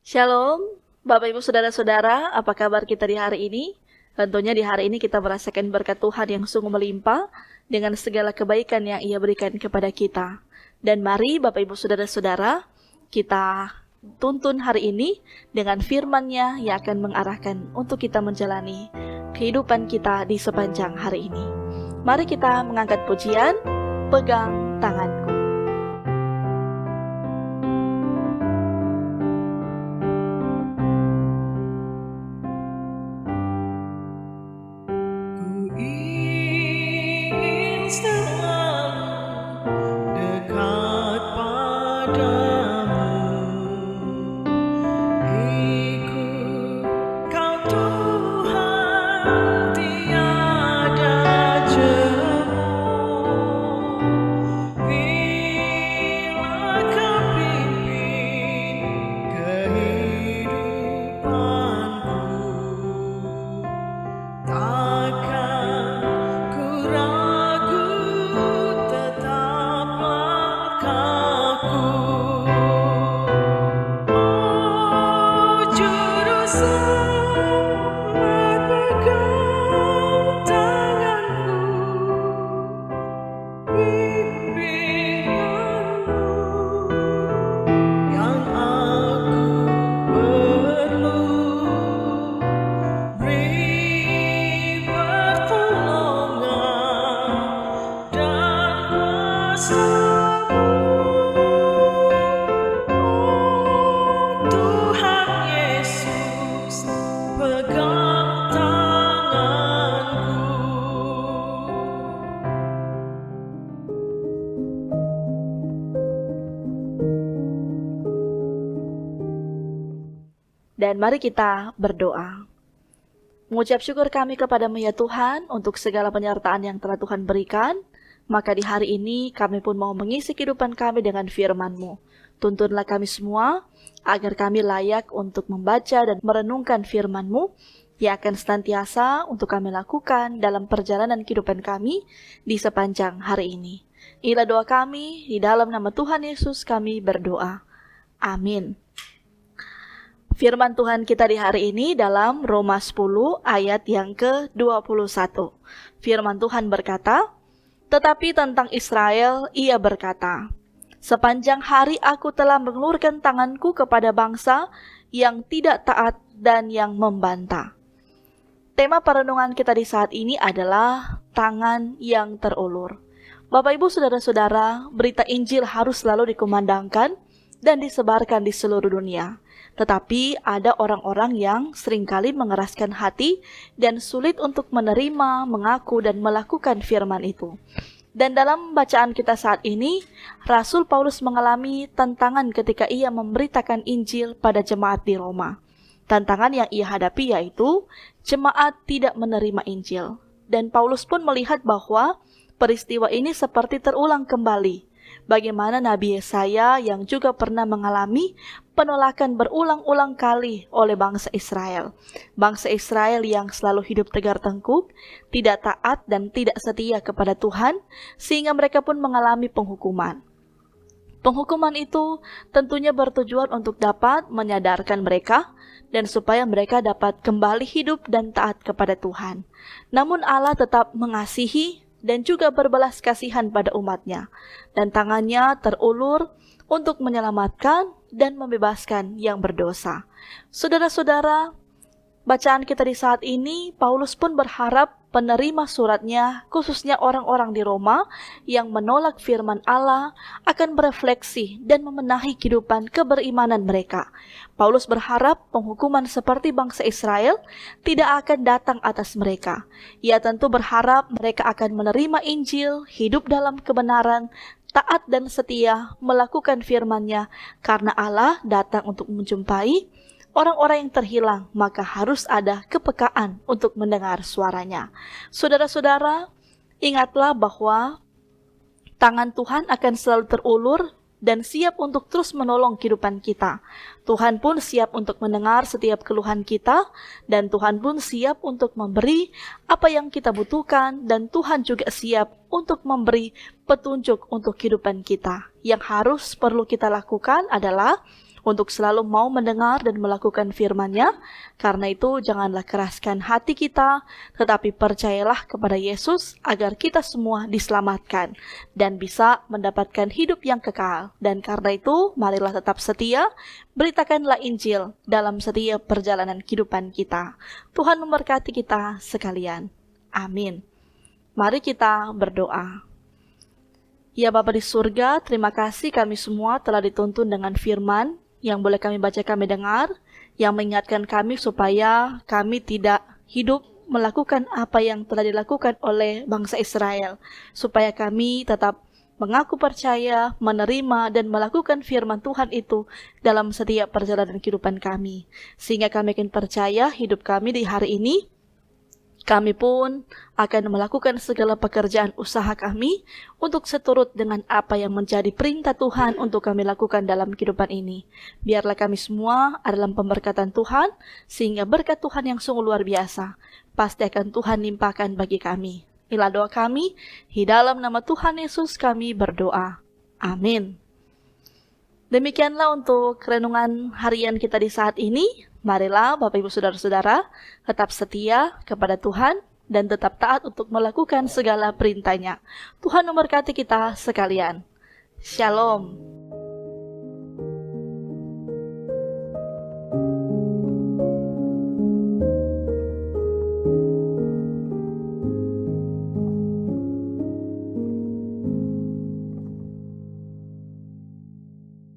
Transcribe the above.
Shalom, Bapak Ibu Saudara-saudara, apa kabar kita di hari ini? Tentunya di hari ini kita merasakan berkat Tuhan yang sungguh melimpah dengan segala kebaikan yang Ia berikan kepada kita. Dan mari Bapak Ibu Saudara-saudara, kita tuntun hari ini dengan firman-Nya yang akan mengarahkan untuk kita menjalani kehidupan kita di sepanjang hari ini. Mari kita mengangkat pujian, pegang tanganku. Dan mari kita berdoa. Mengucap syukur kami kepadamu ya Tuhan untuk segala penyertaan yang telah Tuhan berikan. Maka di hari ini kami pun mau mengisi kehidupan kami dengan firman-Mu. Tuntunlah kami semua agar kami layak untuk membaca dan merenungkan firman-Mu yang akan senantiasa untuk kami lakukan dalam perjalanan kehidupan kami di sepanjang hari ini. Inilah doa kami, di dalam nama Tuhan Yesus kami berdoa. Amin. Firman Tuhan kita di hari ini dalam Roma 10 ayat yang ke-21. Firman Tuhan berkata, "Tetapi tentang Israel ia berkata, sepanjang hari aku telah mengulurkan tanganku kepada bangsa yang tidak taat dan yang membantah." Tema perenungan kita di saat ini adalah tangan yang terulur. Bapak Ibu Saudara-saudara, berita Injil harus selalu dikumandangkan dan disebarkan di seluruh dunia. Tetapi ada orang-orang yang seringkali mengeraskan hati dan sulit untuk menerima, mengaku, dan melakukan firman itu. Dan dalam bacaan kita saat ini, Rasul Paulus mengalami tantangan ketika ia memberitakan Injil pada jemaat di Roma. Tantangan yang ia hadapi yaitu jemaat tidak menerima Injil. Dan Paulus pun melihat bahwa peristiwa ini seperti terulang kembali. Bagaimana Nabi Yesaya yang juga pernah mengalami penolakan berulang-ulang kali oleh bangsa Israel. Bangsa Israel yang selalu hidup tegar tengkuk, tidak taat dan tidak setia kepada Tuhan, sehingga mereka pun mengalami penghukuman. Penghukuman itu tentunya bertujuan untuk dapat menyadarkan mereka dan supaya mereka dapat kembali hidup dan taat kepada Tuhan. Namun Allah tetap mengasihi dan juga berbelas kasihan pada umatnya, dan tangannya terulur untuk menyelamatkan dan membebaskan yang berdosa. Saudara-saudara, bacaan kita di saat ini, Paulus pun berharap penerima suratnya, khususnya orang-orang di Roma yang menolak firman Allah, akan berefleksi dan memenahi kehidupan keberimanan mereka. Paulus berharap penghukuman seperti bangsa Israel tidak akan datang atas mereka. Ia tentu berharap mereka akan menerima Injil, hidup dalam kebenaran, taat dan setia, melakukan firman-Nya, karena Allah datang untuk menjumpai orang-orang yang terhilang, maka harus ada kepekaan untuk mendengar suaranya. Saudara-saudara, ingatlah bahwa tangan Tuhan akan selalu terulur dan siap untuk terus menolong kehidupan kita. Tuhan pun siap untuk mendengar setiap keluhan kita, dan Tuhan pun siap untuk memberi apa yang kita butuhkan, dan Tuhan juga siap untuk memberi petunjuk untuk kehidupan kita. Yang perlu kita lakukan adalah untuk selalu mau mendengar dan melakukan firman-Nya. Karena itu janganlah keraskan hati kita, tetapi percayalah kepada Yesus agar kita semua diselamatkan dan bisa mendapatkan hidup yang kekal. Dan karena itu marilah tetap setia, beritakanlah Injil dalam setiap perjalanan kehidupan kita. Tuhan memberkati kita sekalian. Amin. Mari kita berdoa. Ya Bapa di surga, terima kasih kami semua telah dituntun dengan firman yang boleh kami baca, kami dengar, yang mengingatkan kami supaya kami tidak hidup melakukan apa yang telah dilakukan oleh bangsa Israel, supaya kami tetap mengaku percaya, menerima, dan melakukan firman Tuhan itu dalam setiap perjalanan kehidupan kami, sehingga kami akan percaya hidup kami di hari ini. Kami pun akan melakukan segala pekerjaan usaha kami untuk seturut dengan apa yang menjadi perintah Tuhan untuk kami lakukan dalam kehidupan ini. Biarlah kami semua ada dalam pemberkatan Tuhan, sehingga berkat Tuhan yang sungguh luar biasa pasti akan Tuhan limpahkan bagi kami. Inilah doa kami, di dalam nama Tuhan Yesus kami berdoa. Amin. Demikianlah untuk renungan harian kita di saat ini. Marilah Bapak Ibu Saudara-saudara tetap setia kepada Tuhan dan tetap taat untuk melakukan segala perintah-Nya. Tuhan memberkati kita sekalian. Shalom.